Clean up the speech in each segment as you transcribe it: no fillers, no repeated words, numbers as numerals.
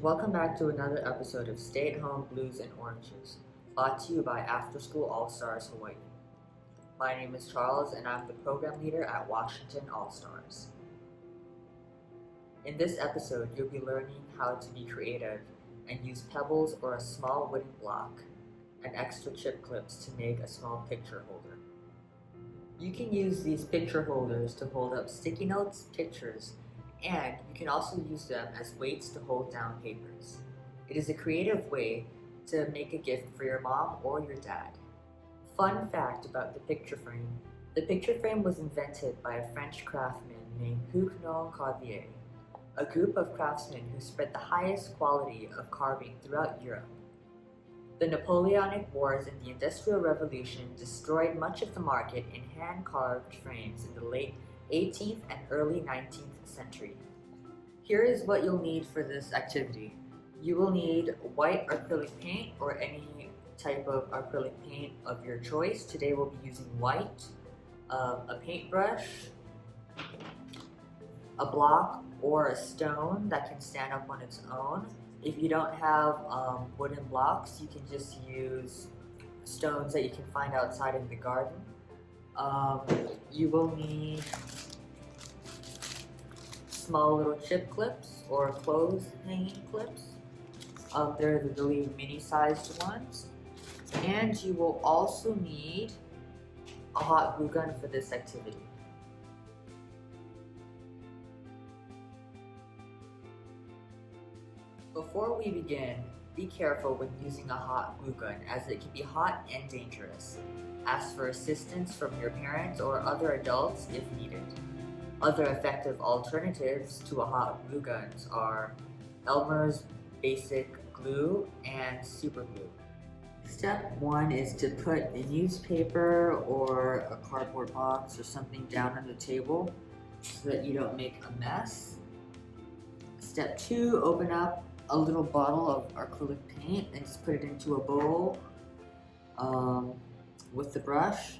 welcome back to another episode of Stay at Home Blues and Oranges, brought to you by After School All Stars Hawaii. My name is Charles and I'm the program leader at Washington All Stars. In this episode, you'll be learning how to be creative and use pebbles or a small wooden block and extra chip clips to make a small picture holder. You can use these picture holders to hold up sticky notes, pictures, and you can also use them as weights to hold down papers. It is a creative way to make a gift for your mom or your dad. Fun fact about the picture frame: the picture frame was invented by a French craftsman named Huguenot Carvier, a group of craftsmen who spread the highest quality of carving throughout Europe. The Napoleonic Wars and the Industrial Revolution destroyed much of the market in hand-carved frames in the late 18th and early 19th century. Here is what you'll need for this activity. You will need white acrylic paint or any type of acrylic paint of your choice. Today we'll be using white, a paintbrush, a block or a stone that can stand up on its own. If you don't have wooden blocks, you can just use stones that you can find outside in the garden. You will need small little chip clips or clothes hanging clips. They're the really mini-sized ones. And you will also need a hot glue gun for this activity. Before we begin, be careful when using a hot glue gun, as it can be hot and dangerous. Ask for assistance from your parents or other adults if needed. Other effective alternatives to a hot glue guns are Elmer's basic glue and super glue. Step 1 is to put a newspaper or a cardboard box or something down on the table so that you don't make a mess. Step 2, open up a little bottle of acrylic paint and just put it into a bowl with the brush.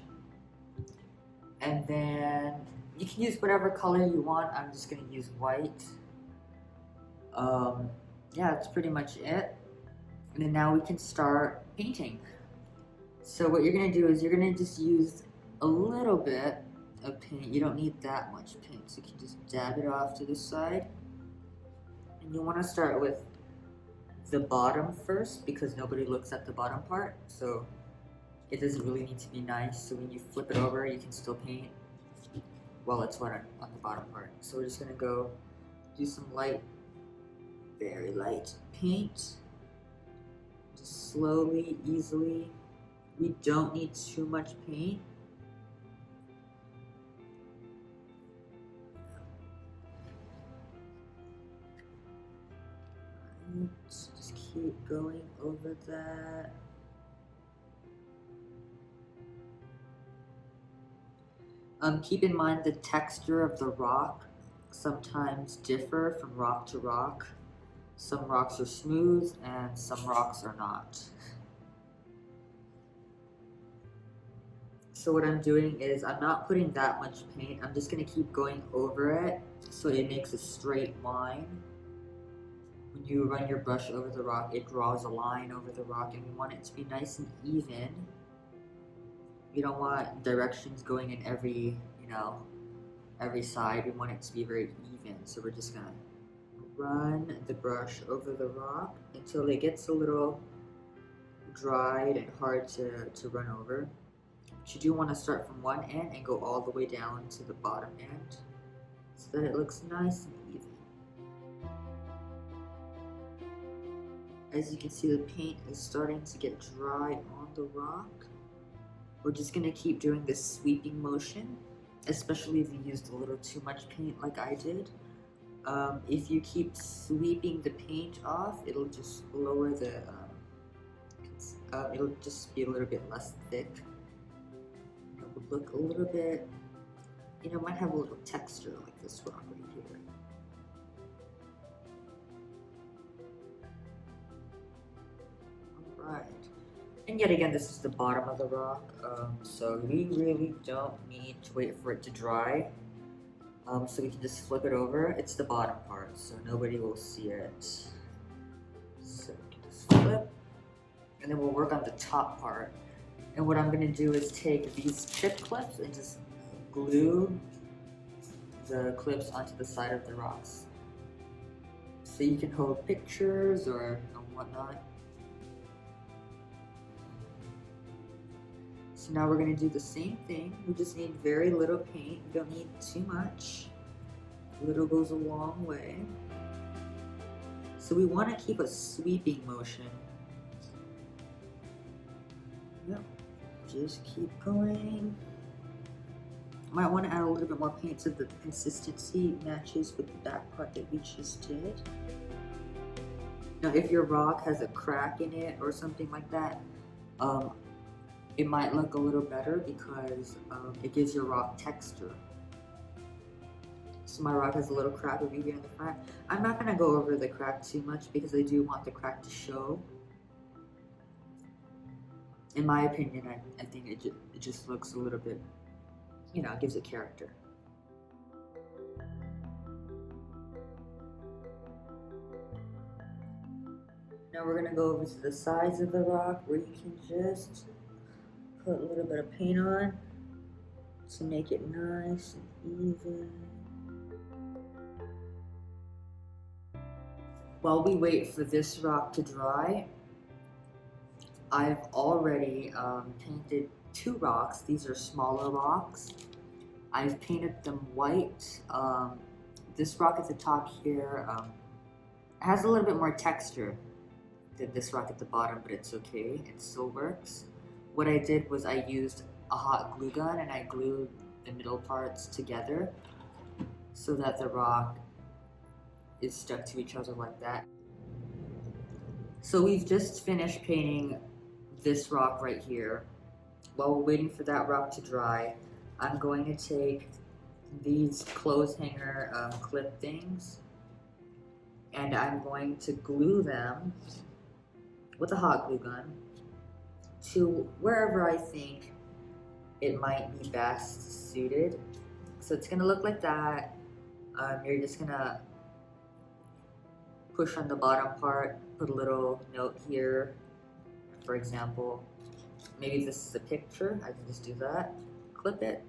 And then you can use whatever color you want. I'm just going to use white. Yeah, that's pretty much it. And then now we can start painting. So what you're going to do is you're going to just use a little bit of paint. You don't need that much paint, so you can just dab it off to the side. And you want to start with the bottom first because nobody looks at the bottom part. So it doesn't really need to be nice. So when you flip it over, you can still paint while it's wet on the bottom part. So we're just going to go do some light, very light paint. Just slowly, easily. We don't need too much paint. Just keep going over that. Keep in mind the texture of the rock sometimes differ from rock to rock. Some rocks are smooth and some rocks are not. So what I'm doing is I'm not putting that much paint. I'm just going to keep going over it so it makes a straight line. When you run your brush over the rock, it draws a line over the rock, and we want it to be nice and even. We don't want directions going in every side. We want it to be very even. So we're just gonna run the brush over the rock until it gets a little dried and hard to run over. But you do want to start from one end and go all the way down to the bottom end so that it looks nice and even. As you can see, the paint is starting to get dry on the rock. We're just going to keep doing this sweeping motion, especially if you used a little too much paint like I did. If you keep sweeping the paint off, it'll just lower the, it'll just be a little bit less thick. It would look a little bit, might have a little texture like this rock right here. Alright. And yet again, this is the bottom of the rock, so we really don't need to wait for it to dry. So we can just flip it over. It's the bottom part, so nobody will see it. So just flip, and then we'll work on the top part. And what I'm gonna do is take these chip clips and just glue the clips onto the side of the rocks. So you can hold pictures or whatnot. So now we're gonna do the same thing. We just need very little paint. We don't need too much. Little goes a long way. So we wanna keep a sweeping motion. Yep, just keep going. Might want to add a little bit more paint so that the consistency matches with the back part that we just did. Now if your rock has a crack in it or something like that, it might look a little better because it gives your rock texture. So my rock has a little crack over here in the front. I'm not going to go over the crack too much because I do want the crack to show. In my opinion, I think it just looks a little bit, you know, it gives it character. Now we're gonna go over to the sides of the rock where you can just put a little bit of paint on to make it nice and even. While we wait for this rock to dry, I've already painted 2 rocks. These are smaller rocks. I've painted them white. This rock at the top here has a little bit more texture than this rock at the bottom, but it's okay, it still works. What I did was I used a hot glue gun and I glued the middle parts together so that the rock is stuck to each other like that. So we've just finished painting this rock right here. While we're waiting for that rock to dry, I'm going to take these clothes hanger clip things and I'm going to glue them with a hot glue gun to wherever I think it might be best suited. So it's gonna look like that. You're just gonna push on the bottom part, put a little note here, for example. Maybe this is a picture, I can just do that. Clip it,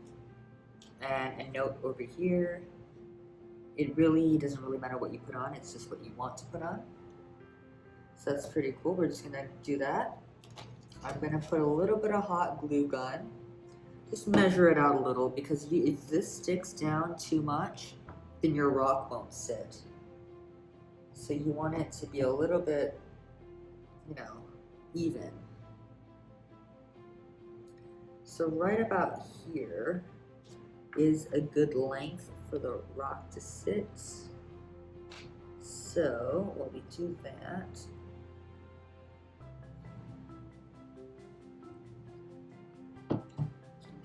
and a note over here. It really doesn't really matter what you put on, it's just what you want to put on. So that's pretty cool. We're just gonna do that. I'm gonna put a little bit of hot glue gun. Just measure it out a little because if this sticks down too much, then your rock won't sit. So you want it to be a little bit, you know, even. So right about here is a good length for the rock to sit. So while we do that,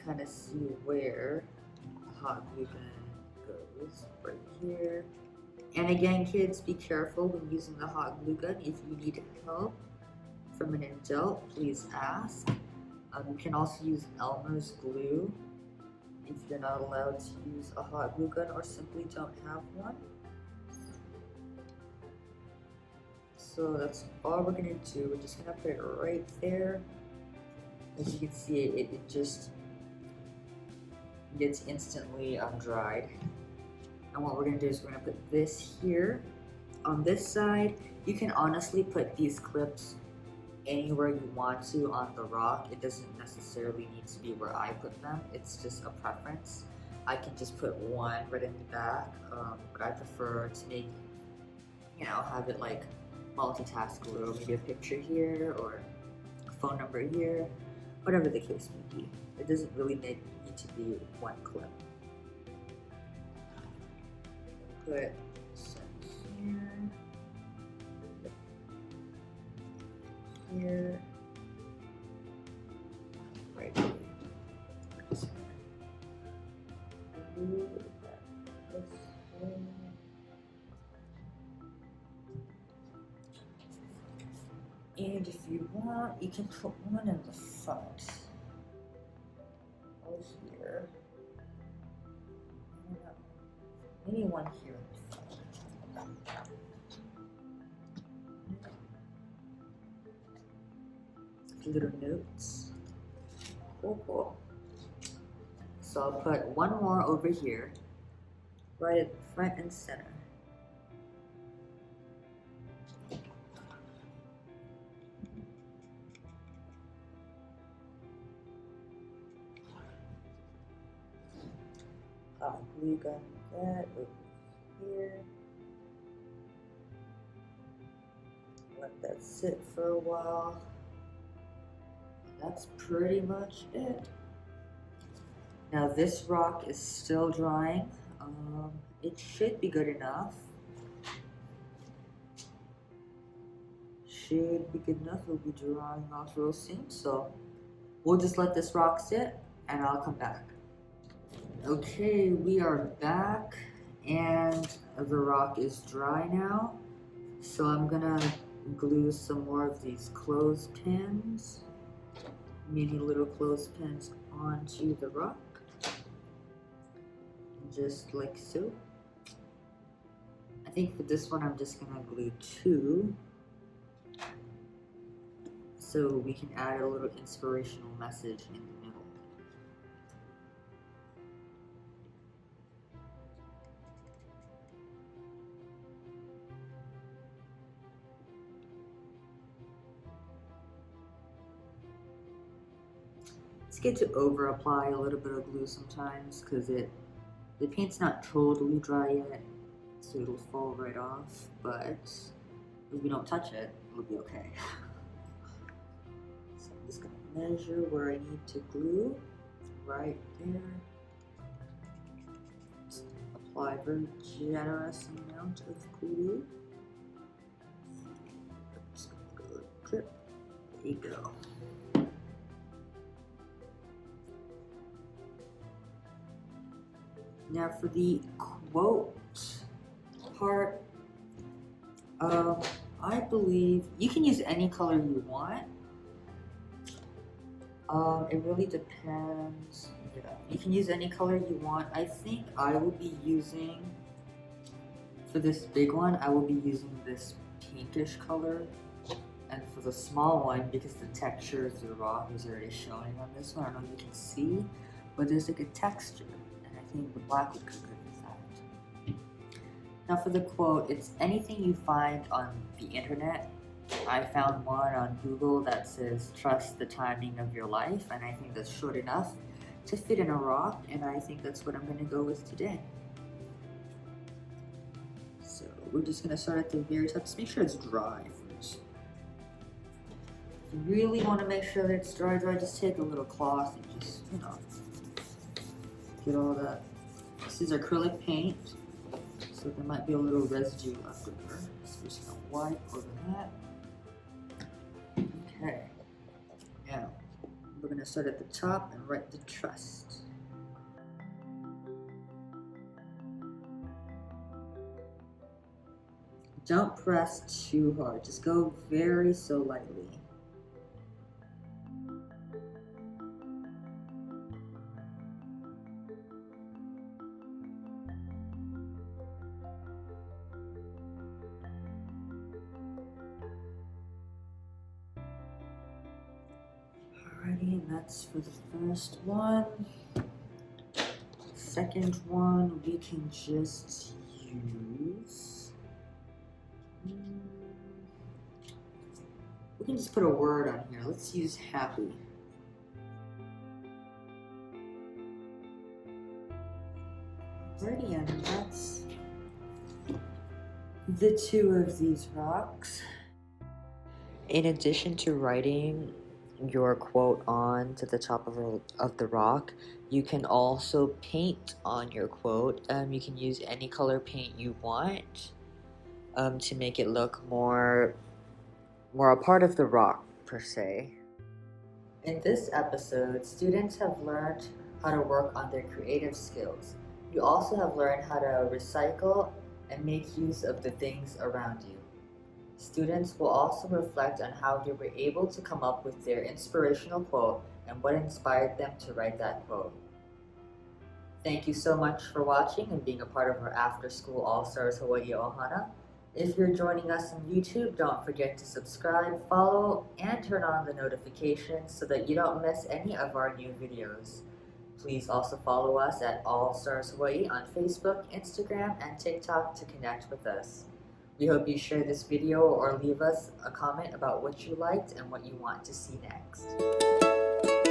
kind of see where hot glue gun goes right here. And again, kids, be careful when using the hot glue gun. If you need help from an adult, please ask. You can also use Elmer's glue if you're not allowed to use a hot glue gun or simply don't have one. So that's all we're gonna do. We're just gonna put it right there. As you can see, it just gets instantly dried. And what we're gonna do is we're gonna put this here. On this side, you can honestly put these clips anywhere you want to on the rock. It doesn't necessarily need to be where I put them. It's just a preference. I can just put one right in the back, but I prefer to make, you know, have it like multitask a little. Maybe a picture here or a phone number here, whatever the case may be. It doesn't really need to be one clip. Put some here, right here. Just move that this way. And if you want, you can put one in the front. Over here. Maybe one here in the front. little notes. Cool. So I'll put one more over here, right at front and center. Glue gun that over here. Let that sit for a while. That's pretty much it. Now this rock is still drying. It should be good enough. Should be good enough. It'll be drying off real soon. So we'll just let this rock sit and I'll come back. Okay, we are back and the rock is dry now. So I'm gonna glue some more of these clothespins, mini little clothespins onto the rock, just like so. I think for this one I'm just gonna glue 2, so we can add a little inspirational message in the middle. It's good to over apply a little bit of glue sometimes because the paint's not totally dry yet, so it'll fall right off, but if we don't touch it, it'll be okay. So I'm just gonna measure where I need to glue, right there. Just apply a very generous amount of glue. Just gonna go drip. There you go. Now for the quote part, I believe you can use any color you want. It really depends. Yeah, you can use any color you want. I think I will be using, for this big one, I will be using this pinkish color. And for the small one, because the texture of the rock is already showing on this one, I don't know if you can see, but there's like a texture. I think the black would go good with that. Now for the quote, it's anything you find on the internet. I found one on Google that says, "Trust the timing of your life," and I think that's short enough to fit in a rock, and I think that's what I'm going to go with today. So we're just going to start at the very top. Just make sure it's dry first. If you really want to make sure that it's dry, just take a little cloth and just, get all that. This is acrylic paint, so there might be a little residue left over. So we're just gonna wipe over that. Okay. Now we're gonna start at the top and write the trust. Don't press too hard. Just go very so lightly. Alrighty, and that's for the first one. Second one, we can just use. We can just put a word on here. Let's use happy. Alrighty, and that's the 2 of these rocks. In addition to writing your quote on to the top of the rock, you can also paint on your quote. You can use any color paint you want to make it look more a part of the rock per se. In this episode, students have learned how to work on their creative skills. You also have learned how to recycle and make use of the things around you. Students will also reflect on how they were able to come up with their inspirational quote and what inspired them to write that quote. Thank you so much for watching and being a part of our After School All-Stars Hawaii Ohana. If you're joining us on YouTube, don't forget to subscribe, follow, and turn on the notifications so that you don't miss any of our new videos. Please also follow us at All Stars Hawaii on Facebook, Instagram, and TikTok to connect with us. We hope you share this video or leave us a comment about what you liked and what you want to see next.